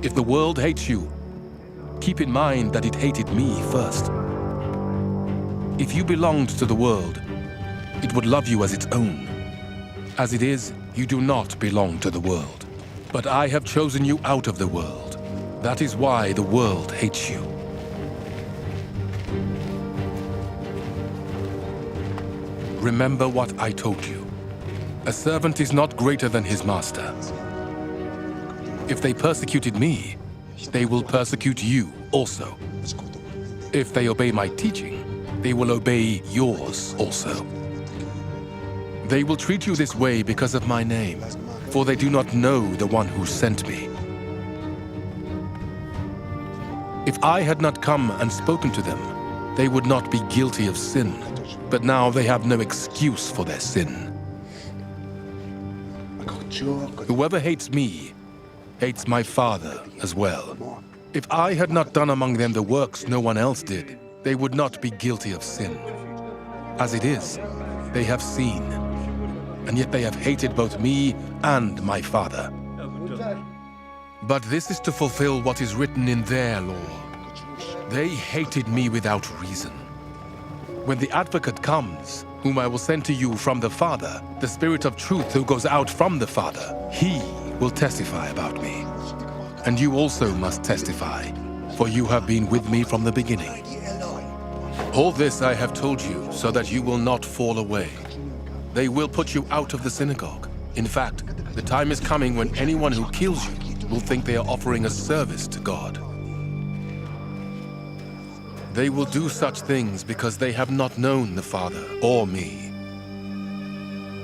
If the world hates you, keep in mind that it hated me first. If you belonged to the world, it would love you as its own. As it is, you do not belong to the world. But I have chosen you out of the world. That is why the world hates you. Remember what I told you. A servant is not greater than his master. If they persecuted me, they will persecute you also. If they obey my teaching, they will obey yours also. They will treat you this way because of my name, for they do not know the one who sent me. If I had not come and spoken to them, they would not be guilty of sin, but now they have no excuse for their sin. Whoever hates me, hates my Father as well. If I had not done among them the works no one else did, they would not be guilty of sin. As it is, they have seen, and yet they have hated both me and my Father. But this is to fulfill what is written in their law. They hated me without reason. When the Advocate comes, whom I will send to you from the Father, the Spirit of truth who goes out from the Father, he will testify about me. And you also must testify, for you have been with me from the beginning. All this I have told you so that you will not fall away. They will put you out of the synagogue. In fact, the time is coming when anyone who kills you will think they are offering a service to God. They will do such things because they have not known the Father or me.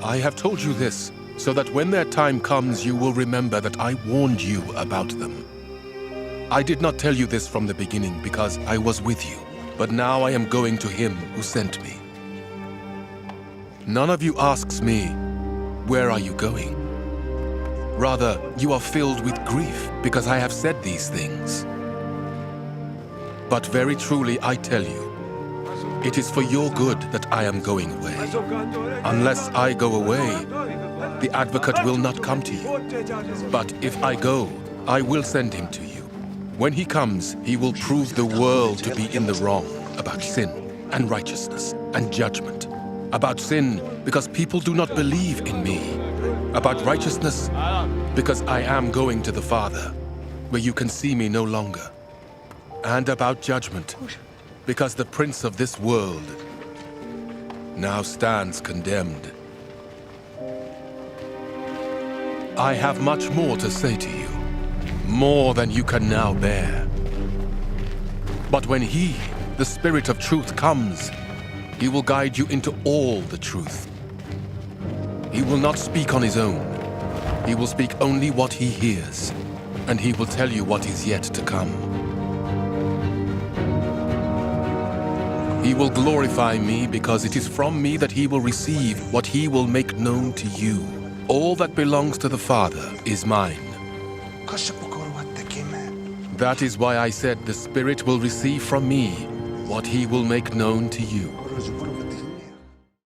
I have told you this so that when their time comes, you will remember that I warned you about them. I did not tell you this from the beginning because I was with you, but now I am going to him who sent me. None of you asks me, "Where are you going?" Rather, you are filled with grief because I have said these things. But very truly I tell you, it is for your good that I am going away. Unless I go away, the Advocate will not come to you. But if I go, I will send him to you. When he comes, he will prove the world to be in the wrong about sin and righteousness and judgment. About sin, because people do not believe in me. About righteousness, because I am going to the Father, where you can see me no longer. And about judgment, because the prince of this world now stands condemned. I have much more to say to you, more than you can now bear. But when he, the Spirit of truth, comes, he will guide you into all the truth. He will not speak on his own. He will speak only what he hears, and he will tell you what is yet to come. He will glorify me because it is from me that he will receive what he will make known to you. All that belongs to the Father is mine. That is why I said the Spirit will receive from me what he will make known to you.